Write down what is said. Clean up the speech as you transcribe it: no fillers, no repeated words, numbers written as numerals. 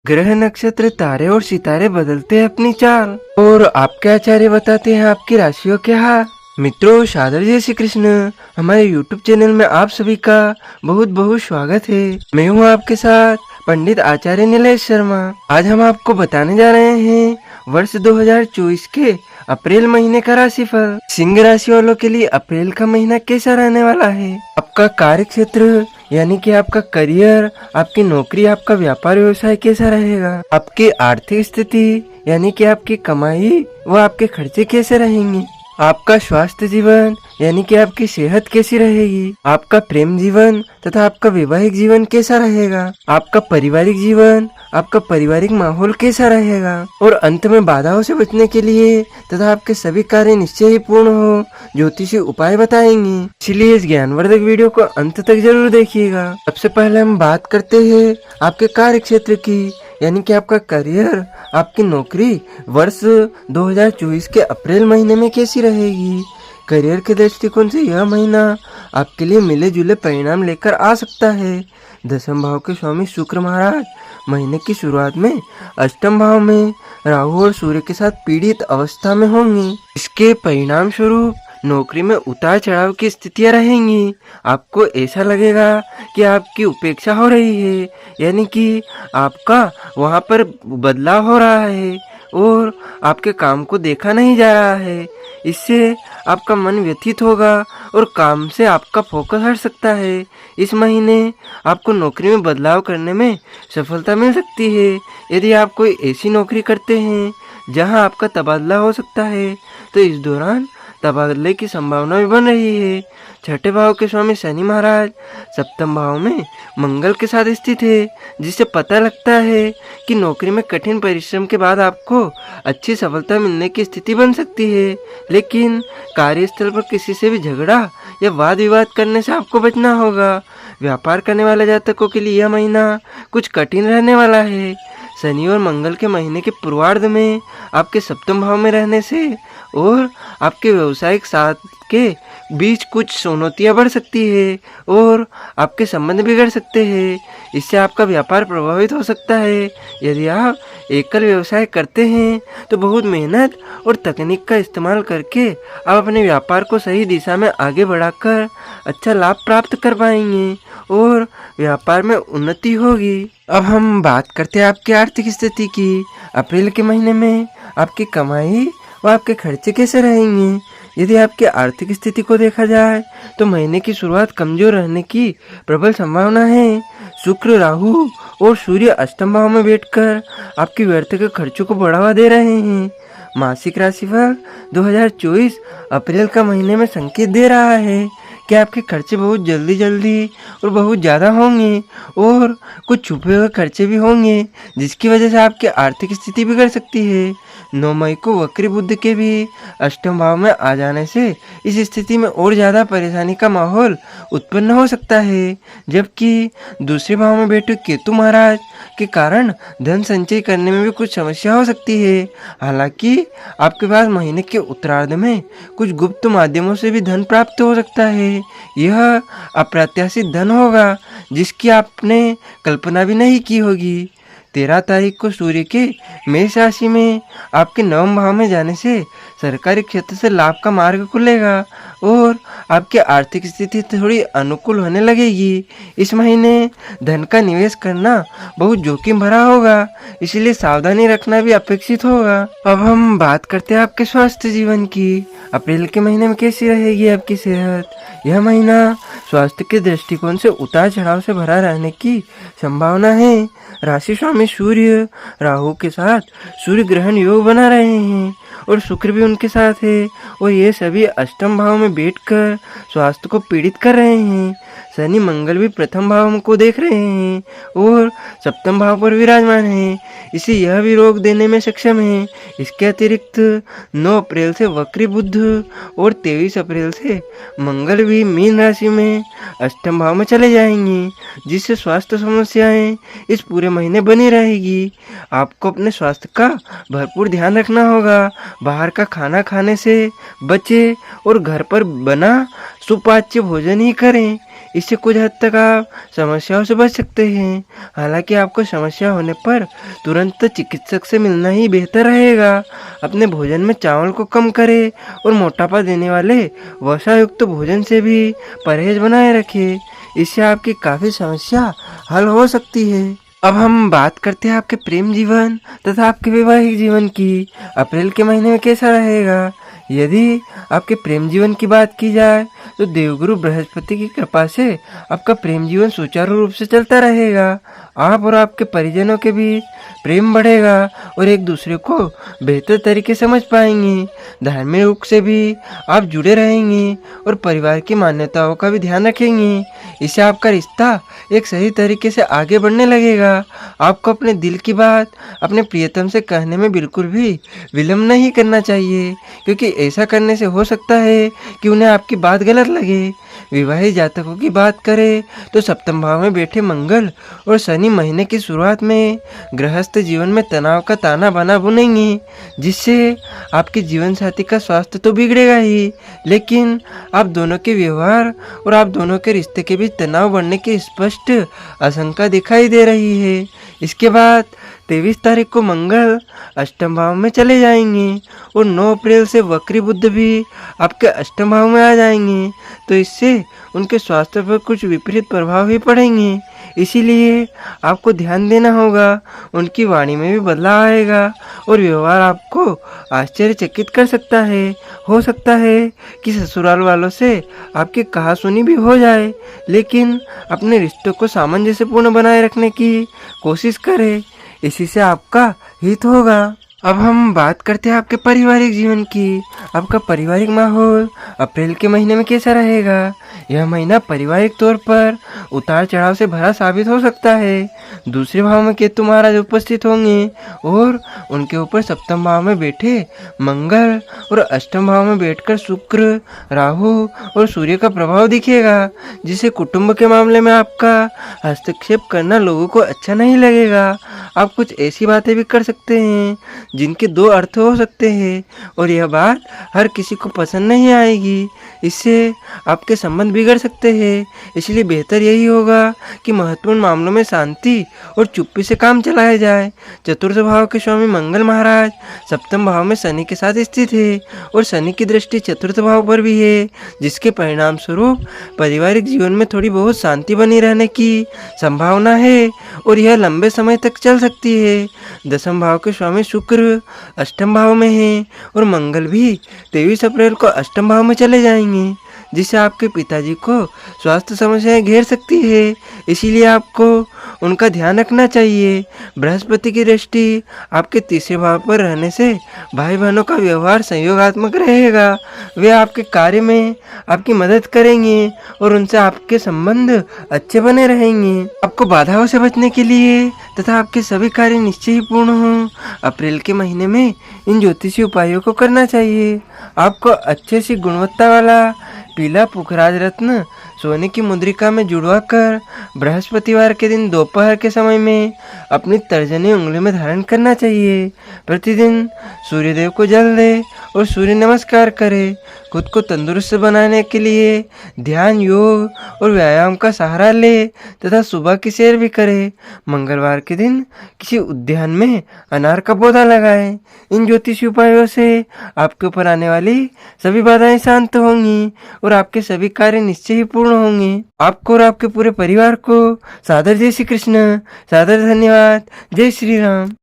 ग्रह नक्षत्र तारे और सितारे बदलते हैं अपनी चाल और आपके आचार्य बताते हैं आपकी राशियों के हाल। मित्रों, सादर जय श्री कृष्ण। हमारे YouTube चैनल में आप सभी का बहुत बहुत स्वागत है। मैं हूँ आपके साथ पंडित आचार्य नीलेश शर्मा। आज हम आपको बताने जा रहे हैं वर्ष 2024 के अप्रैल महीने का राशिफल। सिंह राशि वालों के लिए अप्रैल का महीना कैसा रहने वाला है। आपका कार्य क्षेत्र यानी कि आपका करियर, आपकी नौकरी, आपका व्यापार व्यवसाय कैसा रहेगा। आपकी आर्थिक स्थिति यानी कि आपकी कमाई व आपके खर्चे कैसे रहेंगे। आपका स्वास्थ्य जीवन यानी कि आपकी सेहत कैसी रहेगी। आपका प्रेम जीवन तथा आपका वैवाहिक जीवन कैसा रहेगा। आपका पारिवारिक जीवन, आपका पारिवारिक माहौल कैसा रहेगा। और अंत में बाधाओं से बचने के लिए तथा आपके सभी कार्य निश्चय ही पूर्ण हो, ज्योतिषी उपाय बताएंगे। इसलिए इस ज्ञानवर्धक वीडियो को अंत तक जरूर देखिएगा। सबसे पहले हम बात करते हैं आपके कार्य क्षेत्र की, यानी कि आपका करियर, आपकी नौकरी वर्ष 2024 के अप्रैल महीने में कैसी रहेगी। करियर के दृष्टिकोण से यह महीना आपके लिए मिले जुले परिणाम लेकर आ सकता है। दशम भाव के स्वामी शुक्र महाराज महीने की शुरुआत में अष्टम भाव में राहु और सूर्य के साथ पीड़ित अवस्था में होंगे। इसके परिणाम स्वरूप नौकरी में उतार चढ़ाव की स्थितियां रहेंगी। आपको ऐसा लगेगा कि आपकी उपेक्षा हो रही है, यानी कि आपका वहां पर बदलाव हो रहा है और आपके काम को देखा नहीं जा रहा है। इससे आपका मन व्यथित होगा और काम से आपका फोकस हट सकता है। इस महीने आपको नौकरी में बदलाव करने में सफलता मिल सकती है। यदि आप कोई ऐसी नौकरी करते हैं जहां आपका तबादला हो सकता है तो इस दौरान तबादले की संभावना भी बन रही है। छठे भाव के स्वामी शनि महाराज सप्तम भाव में मंगल के साथ स्थित है, जिससे पता लगता है कि नौकरी में कठिन परिश्रम के बाद आपको अच्छी सफलता मिलने की स्थिति बन सकती है। लेकिन कार्यस्थल पर किसी से भी झगड़ा या वाद विवाद करने से आपको बचना होगा। व्यापार करने वाले जातकों के लिए यह महीना कुछ कठिन रहने वाला है। शनि और मंगल के महीने के पूर्वार्ध में आपके सप्तम भाव में रहने से और आपके व्यवसायिक साथ के बीच कुछ चुनौतियां बढ़ सकती है और आपके संबंध बिगड़ सकते हैं। इससे आपका व्यापार प्रभावित हो सकता है। यदि आप एकल व्यवसाय करते हैं तो बहुत मेहनत और तकनीक का इस्तेमाल करके आप अपने व्यापार को सही दिशा में आगे बढ़ाकर अच्छा लाभ प्राप्त कर पाएंगे और व्यापार में उन्नति होगी। अब हम बात करते हैं आपकी आर्थिक स्थिति की। अप्रैल के महीने में आपकी कमाई व आपके खर्चे कैसे रहेंगे। यदि आपकी आर्थिक स्थिति को देखा जाए तो महीने की शुरुआत कमजोर रहने की प्रबल संभावना है। शुक्र, राहु और सूर्य अष्टम भाव में बैठकर आपके व्यर्थ के खर्चों को बढ़ावा दे रहे हैं। मासिक राशिफल 2024 अप्रैल का महीने में संकेत दे रहा है कि आपके खर्चे बहुत जल्दी और बहुत ज़्यादा होंगे और कुछ छुपे हुए खर्चे भी होंगे, जिसकी वजह से आपकी आर्थिक स्थिति बिगड़ सकती है। 9 मई को वक्री बुध के भी अष्टम भाव में आ जाने से इस स्थिति में और ज़्यादा परेशानी का माहौल उत्पन्न हो सकता है। जबकि दूसरे भाव में बैठे केतु महाराज के कारण धन संचय करने में भी कुछ समस्या हो सकती है। हालांकि आपके पास महीने के उत्तरार्ध में कुछ गुप्त माध्यमों से भी धन प्राप्त हो सकता है। यह अप्रत्याशित धन होगा जिसकी आपने कल्पना भी नहीं की होगी। 13 तारीख को सूर्य के मेष राशि में आपके नवम भाव में जाने से सरकारी क्षेत्र से लाभ का मार्ग खुलेगा और आपकी आर्थिक स्थिति थोड़ी अनुकूल होने लगेगी। इस महीने धन का निवेश करना बहुत जोखिम भरा होगा, इसलिए सावधानी रखना भी अपेक्षित होगा। अब हम बात करते हैं आपके स्वास्थ्य जीवन की। अप्रैल के महीने में कैसी रहेगी आपकी सेहत। यह महीना स्वास्थ्य के दृष्टिकोण से उतार चढ़ाव से भरा रहने की संभावना है। राशि स्वामी सूर्य राहु के साथ सूर्य ग्रहण योग बना रहे हैं और शुक्र भी उनके साथ है और ये सभी अष्टम भाव में बैठकर स्वास्थ्य को पीड़ित कर रहे हैं। शनि मंगल भी प्रथम भाव को देख रहे हैं और सप्तम भाव पर विराजमान है, इसे यह भी रोक देने में सक्षम है। इसके अतिरिक्त 9 अप्रैल से वक्री बुध और 23 अप्रैल से मंगल भी मीन राशि में अष्टम भाव में चले जाएंगे, जिससे स्वास्थ्य समस्याएं इस पूरे महीने बनी रहेगी। आपको अपने स्वास्थ्य का भरपूर ध्यान रखना होगा। बाहर का खाना खाने से बचे और घर पर बना सुपाच्य भोजन ही करें। इससे कुछ हद तक आप समस्याओं से बच सकते हैं। हालांकि आपको समस्या होने पर तुरंत चिकित्सक से मिलना ही बेहतर रहेगा। अपने भोजन में चावल को कम करें और मोटापा देने वाले वसा युक्त भोजन से भी परहेज बनाए रखें। इससे आपकी काफ़ी समस्या हल हो सकती है। अब हम बात करते हैं आपके प्रेम जीवन तथा आपके वैवाहिक जीवन की। अप्रैल के महीने में कैसा रहेगा? यदि आपके प्रेम जीवन की बात की जाए तो देवगुरु बृहस्पति की कृपा से आपका प्रेम जीवन सुचारू रूप से चलता रहेगा। आप और आपके परिजनों के बीच प्रेम बढ़ेगा और एक दूसरे को बेहतर तरीके से समझ पाएंगे। धार्मिक रूप से भी आप जुड़े रहेंगे और परिवार की मान्यताओं का भी ध्यान रखेंगे। इससे आपका रिश्ता एक सही तरीके से आगे बढ़ने लगेगा। आपको अपने दिल की बात अपने प्रियतम से कहने में बिल्कुल भी विलम्ब नहीं करना चाहिए, क्योंकि ऐसा करने से हो सकता है कि उन्हें आपकी बात गलत लगे। विवाहित जातकों की बात करें तो सप्तम भाव में बैठे मंगल और शनि महीने की शुरुआत में गृहस्थ जीवन में तनाव का ताना बाना बुनेंगे, जिससे आपके जीवन साथी का स्वास्थ्य तो बिगड़ेगा ही, लेकिन आप दोनों के व्यवहार और आप दोनों के रिश्ते के बीच तनाव बढ़ने की स्पष्ट आशंका दिखाई दे रही है। इसके बाद 23 तारीख को मंगल अष्टम भाव में चले जाएंगे और 9 अप्रैल से वक्री बुध भी आपके अष्टम भाव में आ जाएंगे, तो इससे उनके स्वास्थ्य पर कुछ विपरीत प्रभाव ही पड़ेंगे। इसीलिए आपको ध्यान देना होगा। उनकी वाणी में भी बदलाव आएगा और व्यवहार आपको आश्चर्यचकित कर सकता है। हो सकता है कि ससुराल वालों से आपकी कहासुनी भी हो जाए, लेकिन अपने रिश्तों को सामंजस्यपूर्ण बनाए रखने की कोशिश करें। इसी से आपका हित होगा। अब हम बात करते हैं आपके पारिवारिक जीवन की। आपका पारिवारिक माहौल अप्रैल के महीने में कैसा रहेगा? यह महीना पारिवारिक तौर पर उतार चढ़ाव से भरा साबित हो सकता है। दूसरे भाव में केतु महाराज उपस्थित होंगे और उनके ऊपर सप्तम भाव में बैठे मंगल और अष्टम भाव में बैठकर शुक्र, राहु और सूर्य का प्रभाव दिखेगा, जिससे कुटुंब के मामले में आपका हस्तक्षेप करना लोगों को अच्छा नहीं लगेगा। आप कुछ ऐसी बातें भी कर सकते हैं जिनके दो अर्थ हो सकते हैं और यह बात हर किसी को पसंद नहीं आएगी। इससे आपके संबंध बिगड़ सकते हैं। इसलिए बेहतर यही होगा कि महत्वपूर्ण मामलों में शांति और चुप्पी से काम चलाया जाए। चतुर्थ भाव के स्वामी मंगल महाराज सप्तम भाव में शनि के साथ स्थित है और शनि की दृष्टि चतुर्थ भाव पर भी है, जिसके परिणाम स्वरूप पारिवारिक जीवन में थोड़ी बहुत शांति बनी रहने की संभावना है और यह लंबे समय तक चल सकती है। दसम भाव के स्वामी शुक्र अष्टम भाव में है और मंगल भी 23 अप्रैल को अष्टम भाव में चले जाएंगे, जिससे आपके पिताजी को स्वास्थ्य समस्याएं घेर सकती है। इसीलिए आपको उनका ध्यान रखना चाहिए। बृहस्पति की दृष्टि आपके तीसरे भाव पर रहने से भाई बहनों का व्यवहार संयोगात्मक रहेगा। वे आपके कार्य में आपकी मदद करेंगे और उनसे आपके संबंध अच्छे बने रहेंगे। आपको बाधाओं से बचने के लिए तथा आपके सभी कार्य निश्चय ही पूर्ण हों, अप्रैल के महीने में इन ज्योतिषी उपायों को करना चाहिए। आपको अच्छे सी गुणवत्ता वाला पीला पुखराज रत्न सोने की मुद्रिका में जुड़वा कर बृहस्पतिवार के दिन दोपहर के समय में अपनी तर्जनी उंगली में धारण करना चाहिए। प्रतिदिन सूर्यदेव को जल दे और सूर्य नमस्कार करे। खुद को तंदुरुस्त बनाने के लिए ध्यान, योग और व्यायाम का सहारा ले तथा सुबह की सैर भी करे। मंगलवार के दिन किसी उद्यान में अनार का पौधा लगाएं। इन ज्योतिषी उपायों से आपके ऊपर आने वाली सभी बाधाएं शांत होंगी और आपके सभी कार्य निश्चय ही पूर्ण होंगे। आपको और आपके पूरे परिवार को सादर जय श्री कृष्ण, सादर धन्यवाद। जय श्री राम।